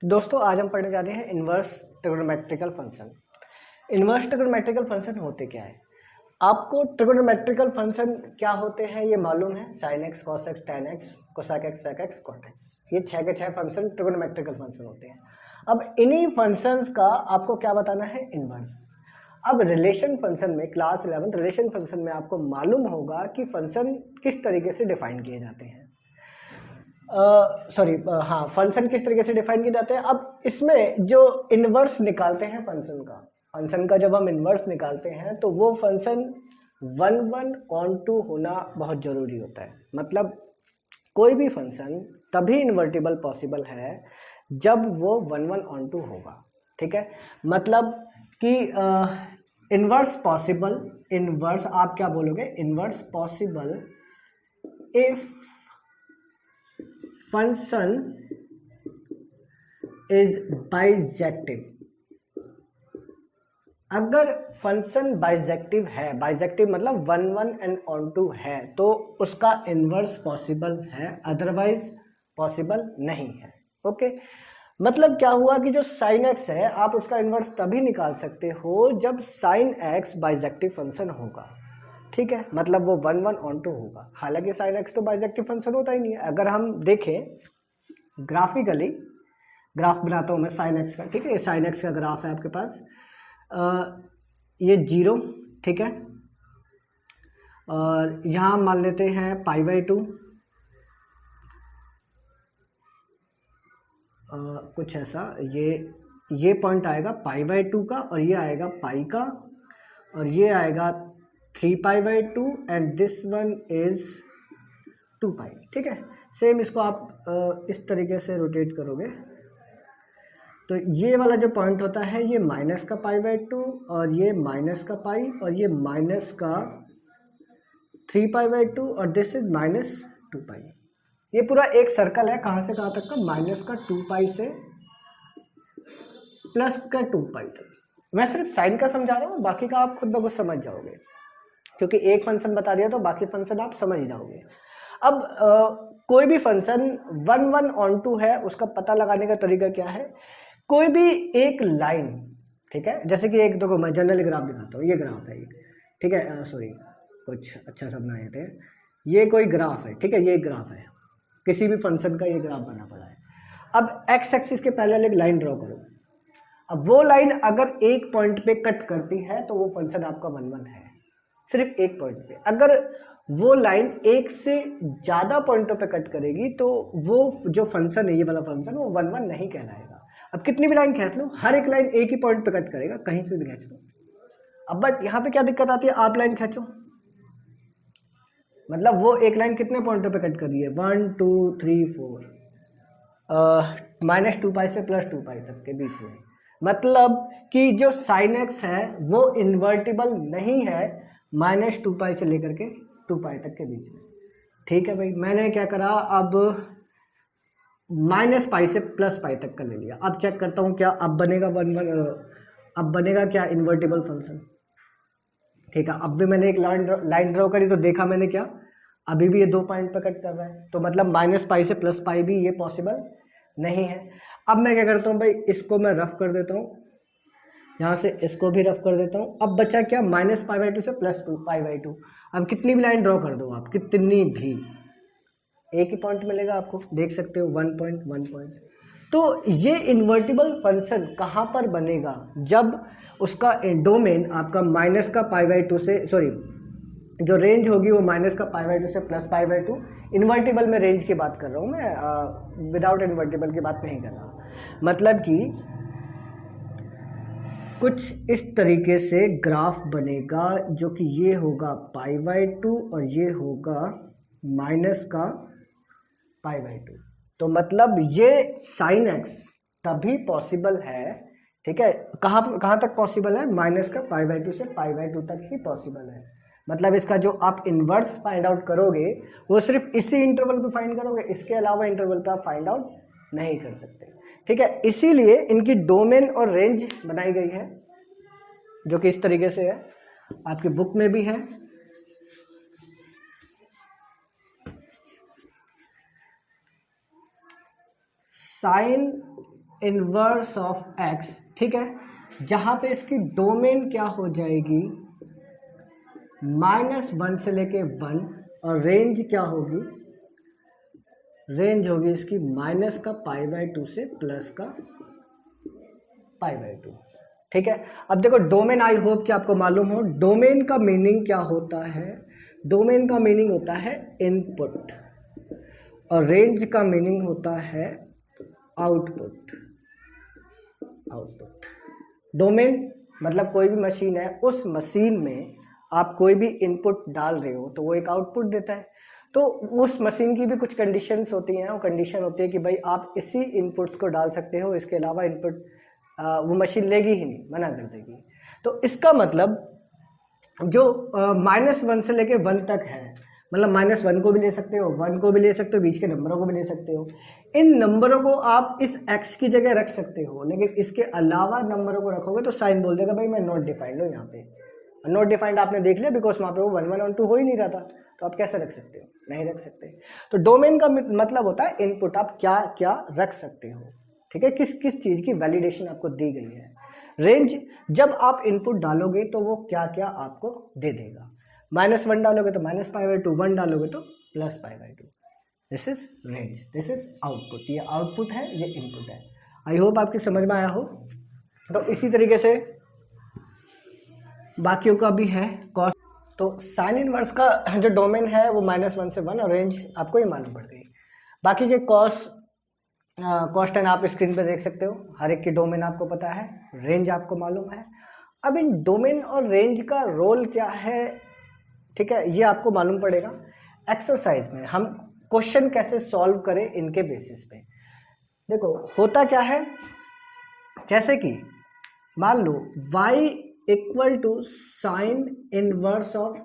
दोस्तों आज हम पढ़ने जा रहे हैं inverse trigonometrical function. Inverse trigonometrical function होते क्या है? आपको ट्रिगोनोमेट्रिकल फंक्शन क्या होते हैं ये मालूम है। Sine x, cos x, tan x, cosec x, sec x, cot x, ये 6 के 6 फंक्शन ट्रिगोनोमेट्रिकल फंक्शन होते हैं। अब इन्हीं फंक्शंस का आपको क्या बताना है? इन्वर्स। अब रिलेशन फंक्शन में क्लास 11 रिलेशन फंक्शन में आपको मालूम होगा कि फंक्शन किस तरीके से डिफाइन किए जाते हैं। हाँ, फंक्शन किस तरीके से डिफाइन किए जाते हैं। अब इसमें जो इन्वर्स निकालते हैं फंक्शन का जब हम इन्वर्स निकालते हैं तो वो फंक्शन 1/1/2 होना बहुत जरूरी होता है। मतलब कोई भी फंक्शन तभी इन्वर्टिबल पॉसिबल है जब वो 1/1/2 होगा। ठीक है, मतलब कि इन्वर्स पॉसिबल, इन्वर्स आप क्या बोलोगे? Inverse possible if function is bijective. अगर फंक्शन बाइजेक्टिव है, बाइजेक्टिव मतलब 1/1/2 है, तो उसका इन्वर्स पॉसिबल है, अदरवाइज पॉसिबल नहीं है। ओके, मतलब क्या हुआ कि जो साइन एक्स है आप उसका इन्वर्स तभी निकाल सकते हो जब साइन एक्स बाइजेक्टिव फंक्शन होगा। ठीक है, मतलब वो 1/1/2 होगा। हालांकि साइन एक्स तो बाइजेक्टिव फंक्शन होता ही नहीं है। अगर हम देखें ग्राफिकली, ग्राफ बनाता हूं मैं साइन एक्स का। ठीक है, ये साइन एक्स का ग्राफ है आपके पास। ये 0, ठीक है, और यहाँ मान लेते हैं π/2, कुछ ऐसा। ये पॉइंट आएगा π/2 का, और ये आएगा पाई का, और ये आएगा 3π/2 एंड दिस वन इज 2π। ठीक है, सेम इसको आप इस तरीके से रोटेट करोगे तो ये वाला जो पॉइंट होता है ये माइनस का π/2, और ये माइनस का पाई, और ये माइनस का 3π/2, और दिस इज -2π। ये पूरा एक सर्कल है, कहाँ से कहाँ तक का? माइनस का 2π से प्लस का 2π तक। मैं सिर्फ साइन का समझा रहा हूँ, बाकी का आप खुद ब खुद समझ जाओगे, क्योंकि एक फंक्शन बता दिया तो बाकी फंक्शन आप समझ जाओगे। अब कोई भी फंक्शन 1/1/2 है, उसका पता लगाने का तरीका क्या है? कोई भी एक लाइन, ठीक है, जैसे कि एक देखो मैं जनरल ग्राफ दिखाता हूँ। ये ग्राफ है, ठीक है, सॉरी कुछ अच्छा सा बनाए थे। ये कोई ग्राफ है, ठीक है, ये एक ग्राफ है, किसी भी फंक्शन का ये ग्राफ बना पड़ा है। अब एक्स एक्सिस के पैरेलल एक लाइन ड्रॉ करो। अब वो लाइन अगर एक पॉइंट पे कट करती है तो वो फंक्शन आपका 1/1 है, सिर्फ एक पॉइंट पे। अगर वो लाइन एक से ज्यादा पॉइंटों पे कट करेगी तो वो जो फंक्शन है, ये वाला फंक्शन, वो 1/1 नहीं कहलाएगा। अब कितनी भी लाइन खींच लो, हर एक लाइन एक ही पॉइंट पे कट करेगा, कहीं से भी खींच लो। अब बट यहाँ पे क्या दिक्कत आती है? आप लाइन खींचो, मतलब वो एक लाइन कितने पॉइंटों पे कट कर रही है? 1 2 3 4, -2π से +2π तक के बीच में। मतलब कि जो साइन एक्स है वो इन्वर्टिबल नहीं है -2π से लेकर के 2π तक के बीच में। ठीक है भाई, मैंने क्या करा, अब -π से +π तक का ले लिया। अब चेक करता हूँ क्या अब बनेगा 1/1, अब बनेगा क्या? Invertible function. ठीक है, अब भी मैंने एक लाइन ड्रॉ करी तो देखा मैंने क्या, अभी भी ये 2 पॉइंट पे कट कर रहा है, तो मतलब -π से +π भी ये पॉसिबल नहीं है। अब मैं क्या करता हूँ भाई, इसको मैं रफ कर देता हूँ, यहाँ से इसको भी रफ कर देता हूँ। अब बचा क्या? -π/2 से +2π/2। अब कितनी भी लाइन ड्रॉ कर दो आप, कितनी भी, एक ही पॉइंट मिलेगा आपको, देख सकते हो 1 पॉइंट 1 पॉइंट। तो ये इन्वर्टिबल फंक्शन कहाँ पर बनेगा? जब उसका डोमेन आपका माइनस का π/2 से, सॉरी, जो रेंज होगी वो माइनस का π/2 से +π/2। इन्वर्टिबल में रेंज की बात कर रहा हूँ मैं, विदाउट इन्वर्टिबल की बात नहीं कर रहा। मतलब कि कुछ इस तरीके से ग्राफ बनेगा जो कि ये होगा π/2 और ये होगा माइनस का π/2। तो मतलब ये साइन एक्स तभी पॉसिबल है, ठीक है, कहाँ तक पॉसिबल है? माइनस का π/2 से π/2 तक ही पॉसिबल है। मतलब इसका जो आप इन्वर्स फाइंड आउट करोगे वो सिर्फ इसी इंटरवल पे फाइंड करोगे, इसके अलावा इंटरवल पे आप फाइंड आउट नहीं कर सकते। ठीक है, इसीलिए इनकी डोमेन और रेंज बनाई गई है, जो कि इस तरीके से है, आपकी बुक में भी है। साइन इनवर्स ऑफ एक्स, ठीक है, जहां पे इसकी डोमेन क्या हो जाएगी -1 से लेके 1, और रेंज क्या होगी, रेंज होगी इसकी -π/2 से +π/2, ठीक है। अब देखो डोमेन, आई होप कि आपको मालूम हो डोमेन का मीनिंग क्या होता है। डोमेन का मीनिंग होता है इनपुट, और रेंज का मीनिंग होता है आउटपुट। डोमेन मतलब कोई भी मशीन है, उस मशीन में आप कोई भी इनपुट डाल रहे हो तो वो एक आउटपुट देता है। तो उस मशीन की भी कुछ कंडीशंस होती हैं, वो कंडीशन होती है कि भाई आप इसी इनपुट्स को डाल सकते हो, इसके अलावा इनपुट वो मशीन लेगी ही नहीं, मना कर देगी। तो इसका मतलब जो -1 से लेके 1 तक है, मतलब -1 को भी ले सकते हो, 1 को भी ले सकते हो, बीच के नंबरों को भी ले सकते हो। इन नंबरों को आप इस x की जगह रख सकते हो, लेकिन इसके अलावा नंबरों को रखोगे तो साइन बोल देगा भाई मैं नॉट डिफाइंड हूँ। यहाँ पे नॉट डिफाइंड आपने देख लिया, बिकॉज वहाँ पे वो 1 1 और 2 हो ही नहीं रहा था, तो आप कैसे रख सकते हो, नहीं रख सकते। तो डोमेन का मतलब होता है इनपुट, आप क्या क्या रख सकते हो, ठीक है, किस किस चीज़ की वैलिडेशन आपको दी गई है। रेंज, जब आप इनपुट डालोगे तो वो क्या क्या आपको दे देगा। -1 डालोगे तो -π/2, 1 डालोगे तो +π/2। This is range, this is output. ये आउटपुट है, ये इनपुट है। आई होप आपकी समझ में आया हो। तो इसी तरीके से बाकियों का भी है कॉस। तो साइन इनवर्स का जो डोमेन है वो -1 से 1, और रेंज आपको ये मालूम पड़ गई। बाकी के कॉस टेन आप स्क्रीन पे देख सकते हो, हर एक की डोमेन आपको पता है, रेंज आपको मालूम है। अब इन डोमेन और रेंज का रोल क्या है, ठीक है, ये आपको मालूम पड़ेगा एक्सरसाइज में। हम क्वेश्चन कैसे सॉल्व करें इनके बेसिस पे। देखो होता क्या है, जैसे कि मान लो y = साइन इनवर्स ऑफ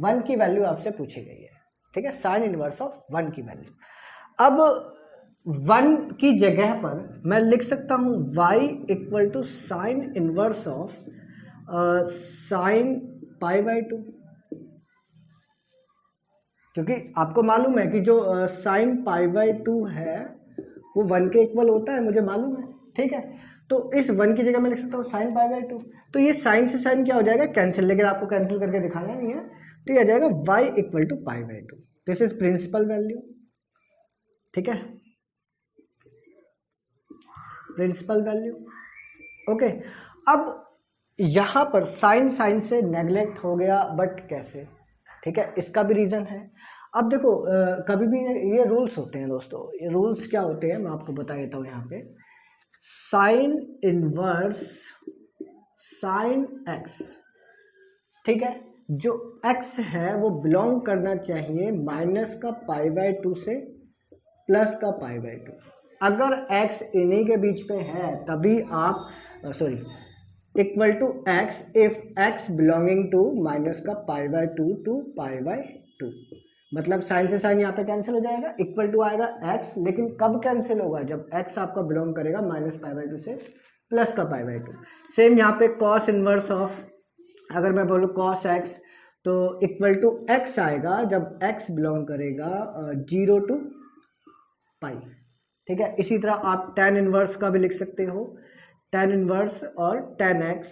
1 की वैल्यू आपसे पूछी गई है, ठीक है, साइन इनवर्स ऑफ 1 की वैल्यू। अब 1 की जगह पर मैं लिख सकता हूं y = sine inverse of sine π/2, क्योंकि आपको मालूम है कि जो साइन π/2 है वो 1 के इक्वल होता है, मुझे मालूम है, ठीक है। तो इस 1 की जगह मैं लिख सकता हूँ साइन π/2। तो ये साइन से साइन क्या हो जाएगा, कैंसिल, लेकिन आपको कैंसिल करके दिखाना नहीं है, तो ये आ जाएगा y = π/2। This is principal value, ठीक है, प्रिंसिपल वैल्यू, ओके। अब यहाँ पर साइन साइन से नेग्लेक्ट हो गया, बट कैसे, ठीक है, इसका भी रीज़न है। अब देखो कभी भी ये रूल्स होते हैं दोस्तों, ये रूल्स क्या होते हैं मैं आपको बता देता हूँ। यहाँ पे साइन इनवर्स साइन x, ठीक है, जो x है वो बिलोंग करना चाहिए -π/2 से +π/2। अगर x इन्हीं के बीच में है तभी आप equal to x if x belonging to -π/2 to π/2, मतलब साइन से साइन यहाँ पे कैंसिल हो जाएगा, इक्वल टू आएगा x, लेकिन कब कैंसिल होगा, जब x आपका बिलोंग करेगा -π/2 से +π/2। सेम यहाँ पे कॉस इनवर्स ऑफ, अगर मैं बोलूँ cos x, तो इक्वल टू x आएगा जब x बिलोंग करेगा 0 to π, ठीक है। इसी तरह आप tan इनवर्स का भी लिख सकते हो, tan इनवर्स और tan x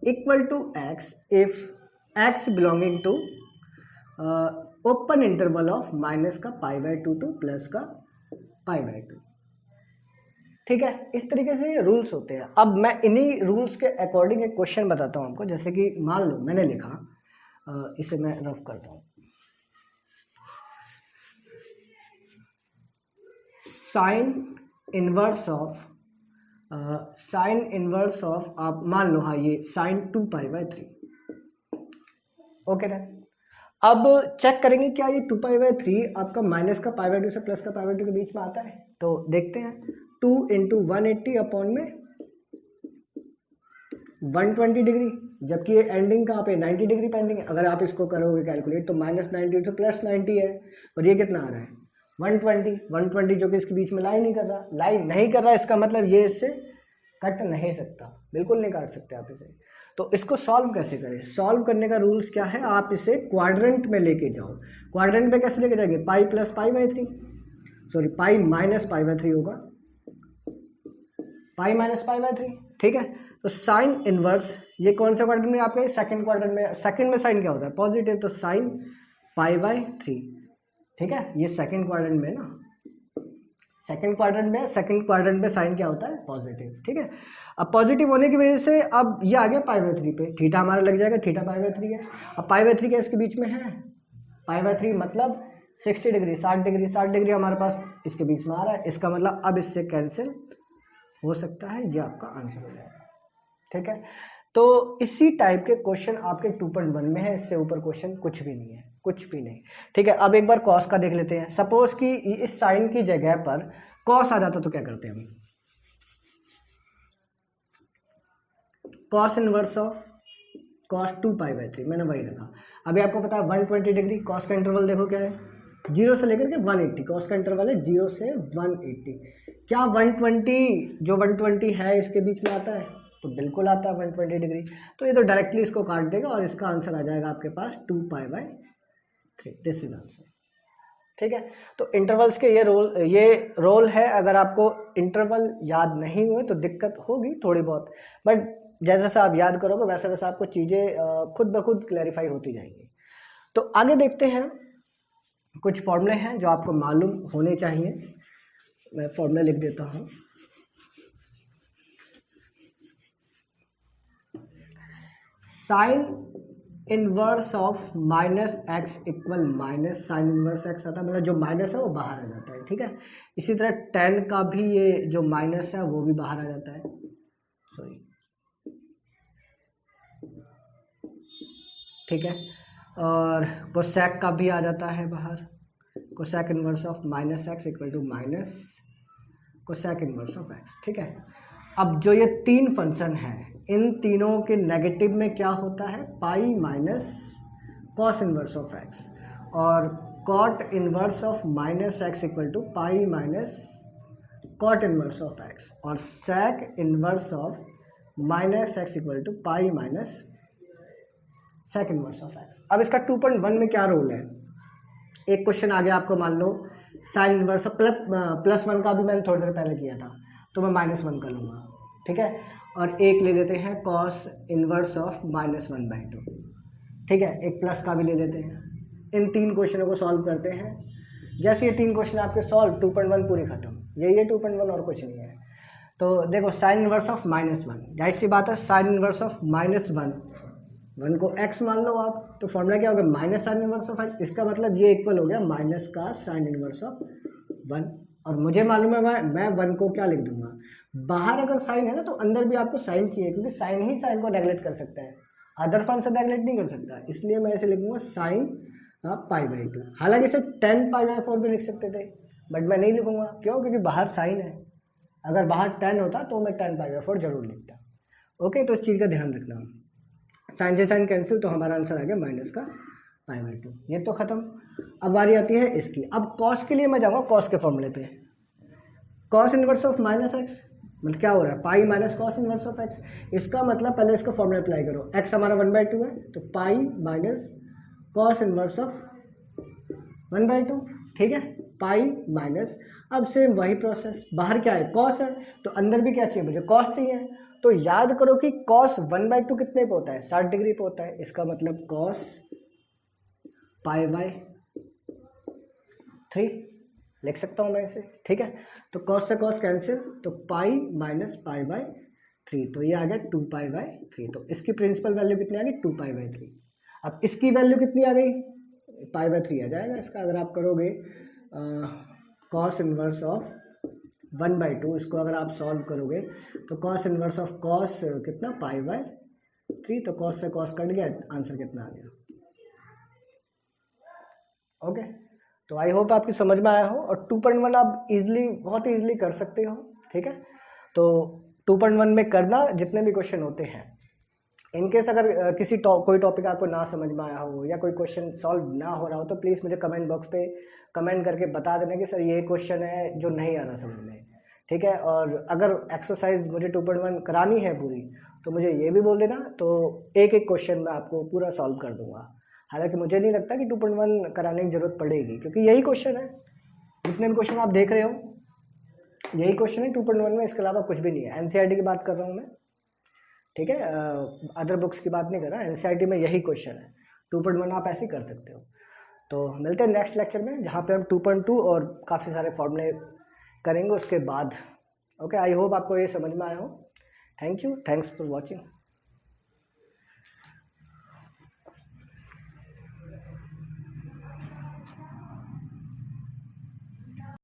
equal to x if x belonging to open interval of -π/2 to +π/2, ठीक है। इस तरीके से ये रूल्स होते हैं। अब मैं इन्हीं रूल्स के अकॉर्डिंग एक क्वेश्चन बताता हूँ आपको। जैसे कि मान लो मैंने लिखा, इसे मैं रफ करता हूँ, साइन इनवर्स ऑफ आप मान लो, हाँ ये साइन 2π/3, ओके ना। अब चेक करेंगे क्या ये 2π/3 आपका -π/2 से +π/2 के बीच में आता है, तो देखते हैं। 2 × 180 अपॉन में 120 डिग्री, जबकि ये एंडिंग कहाँ पे 90 डिग्री पेंडिंग है। अगर आप इसको करोगे कैलकुलेट तो -90 से +90 है, और ये कितना आ रहा है 120, जो कि इसके बीच में लाई नहीं कर रहा, इसका मतलब ये इससे कट नहीं सकता, बिल्कुल नहीं काट सकते आप इसे। तो इसको सॉल्व कैसे करें, सॉल्व करने का रूल्स क्या है, आप इसे क्वाड्रेंट में लेके जाओ। क्वाड्रेंट में कैसे लेके जाएंगे, π + π/3, sorry pi minus pi by 3 होगा, पाई माइनस पाई बाय 3, ठीक है। तो साइन इनवर्स, ये कौन से क्वाड्रेंट में आपके, सेकंड क्वाड्रेंट में। सेकंड में साइन क्या होता है, पॉजिटिव, तो साइन पाई बाय 3, ठीक है। ये सेकंड क्वाड्रेंट में ना, सेकंड क्वाड्रेंट में साइन क्या होता है, पॉजिटिव, ठीक है। अब पॉजिटिव होने की वजह से अब ये आ गया पाई बाय 3 पे, थीटा हमारा लग जाएगा, थीटा पाई बाय 3 है। अब पाई बाय 3 क्या इसके बीच में है, पाई बाय 3 मतलब 60 डिग्री, 60 डिग्री, 60 डिग्री हमारे पास इसके बीच में आ रहा है, इसका मतलब अब इससे कैंसिल हो सकता है, ये आपका आंसर हो जाएगा, ठीक है। तो इसी टाइप के क्वेश्चन आपके 2.1 में है, इससे ऊपर क्वेश्चन कुछ भी नहीं है, कुछ भी नहीं, ठीक है। अब एक बार कॉस का देख लेते हैं। सपोज कि इस साइन की जगह पर कॉस आ जाता तो क्या करते हैं हम, cos inverse of cos 2 pi by 3, मैंने वही रखा। अभी आपको पता है 120 डिग्री, कॉस का इंटरवल देखो क्या है, 0 से लेकर के 180, कॉस का इंटरवल है 0 से 180। क्या 120, जो 120 है इसके बीच में आता है, तो बिल्कुल आता है 120 डिग्री। तो ये तो डायरेक्टली इसको काट देगा और इसका आंसर आ जाएगा आपके पास 2 पाई बाय 3, दिस इज आंसर, ठीक है। तो इंटरवल्स के ये रोल है। अगर आपको इंटरवल याद नहीं हुए तो दिक्कत होगी थोड़ी बहुत, बट जैसे जैसे आप याद करोगे वैसे वैसे आपको चीज़ें खुद ब खुद क्लैरिफाई होती जाएंगी। तो आगे देखते हैं, कुछ फॉर्मूले हैं जो आपको मालूम होने चाहिए। मैं फॉर्मूला लिख देता हूँ। Sign inverse of minus x equal minus sine inverse x आता है, मतलब जो माइनस है वो बाहर आ जाता है, ठीक है। इसी तरह टेन का भी ये जो माइनस है वो भी बाहर आ जाता है, सॉरी, ठीक है। और कोसेक का भी आ जाता है बाहर, cosec inverse of minus x equal to minus cosec inverse of x, ठीक है। अब जो ये तीन फंक्शन है, इन तीनों के नेगेटिव में क्या होता है, pi minus cos inverse of x, और cot inverse of minus x equal to pi minus cot inverse of x, और sec inverse of minus x equal to pi minus sec inverse of x. अब इसका 2.1 में क्या role है, एक question आ गया आपको, मान लो साइन इनवर्स ऑफ +1 का भी मैंने थोड़ी देर पहले किया था, तो मैं -1 कर लूँगा, ठीक है। और एक ले लेते हैं कॉस इनवर्स ऑफ -1/2, ठीक है। एक प्लस का भी ले लेते हैं। इन तीन क्वेश्चनों को सॉल्व करते हैं। जैसे ये तीन क्वेश्चन आपके सॉल्व, 2.1 पूरी खत्म, यही है 2.1 और कुछ नहीं है। तो देखो साइन इनवर्स ऑफ -1, जाहिर सी बात है साइन इनवर्स ऑफ -1 को x मान लो आप, तो फॉर्मूला क्या होगा, minus sign inverse of x, इसका मतलब ये इक्वल हो गया माइनस का साइन इनवर्स ऑफ 1। और मुझे मालूम है मैं 1 को क्या लिख दूंगा, बाहर अगर साइन है ना तो अंदर भी आपको साइन चाहिए, क्योंकि साइन ही साइन को नेगलेक्ट कर सकता है, अदर फंक्शन नेगलेक्ट नहीं कर सकता, इसलिए मैं इसे लिखूंगा साइन π/2। हालांकि इसे 10 π/4 भी लिख सकते थे, बट मैं नहीं लिखूंगा, क्यों, क्योंकि बाहर साइन है, अगर बाहर 10 होता तो मैं 10 π/4 जरूर लिखता। ओके, तो इस चीज़ का ध्यान रखना, साइन से साइन कैंसिल, तो हमारा आंसर आ गया माइनस का π/2, ये तो खत्म। अब बारी आती है इसकी। अब कॉस के लिए मैं जाऊँगा कॉस के फॉर्मूले पे, cos inverse of minus x, मतलब क्या हो रहा है, pi minus cos inverse of x. इसका मतलब पहले इसका फॉर्मूला अप्लाई करो, एक्स हमारा 1/2 है, तो पाई माइनस कॉस इनवर्स ऑफ 1/2, ठीक है, पाई माइनस। अब सेम वही प्रोसेस, बाहर क्या है, कॉस है, तो अंदर भी क्या चाहिए, मुझे कॉस चाहिए। तो याद करो कि कॉस 1/2 कितने पे होता है, 60 डिग्री पे होता है, इसका मतलब कॉस π/3 लिख सकता हूँ मैं इसे, ठीक है। तो कॉस से कॉस कैंसिल, तो पाई माइनस π/3, तो ये आ गया 2 π/3। तो इसकी प्रिंसिपल वैल्यू कितनी आ गई, 2 π/3। अब इसकी वैल्यू कितनी आ गई, π/3 आ जाएगा इसका। अगर आप करोगे कॉस इनवर्स ऑफ 1/2, इसको अगर आप सॉल्व करोगे तो कॉस इनवर्स ऑफ कॉस कितना, π/3, तो कॉस से कॉस कट गया, आंसर कितना आ गया। ओके, तो आई होप आपकी समझ में आया हो, और 2.1 आप इजीली, बहुत इजीली कर सकते हो, ठीक है। तो 2.1 में करना जितने भी क्वेश्चन होते हैं, इनकेस अगर किसी कोई टॉपिक आपको ना समझ में आया हो या कोई क्वेश्चन सॉल्व ना हो रहा हो, तो प्लीज़ मुझे कमेंट बॉक्स पे कमेंट करके बता देना कि सर ये क्वेश्चन है जो नहीं आ रहा समझ में, ठीक है। और अगर एक्सरसाइज मुझे 2.1 करानी है पूरी, तो मुझे ये भी बोल देना, तो एक एक क्वेश्चन मैं आपको पूरा सॉल्व कर दूंगा। हालांकि मुझे नहीं लगता कि 2.1 कराने की ज़रूरत पड़ेगी, क्योंकि यही क्वेश्चन है, जितने भी क्वेश्चन आप देख रहे हो यही क्वेश्चन है 2.1 में, इसके अलावा कुछ भी नहीं है। एनसीईआरटी की बात कर रहा हूँ मैं, ठीक है, अदर बुक्स की बात नहीं कर रहा, एनसीईआरटी में यही क्वेश्चन है। 2.1 आप ऐसे ही कर सकते हो। तो मिलते हैं नेक्स्ट लेक्चर में, जहाँ पे हम 2.2 और काफ़ी सारे फॉर्मूले करेंगे उसके बाद। ओके, आई होप आपको ये समझ में आया हो। Thank you, thanks for watching.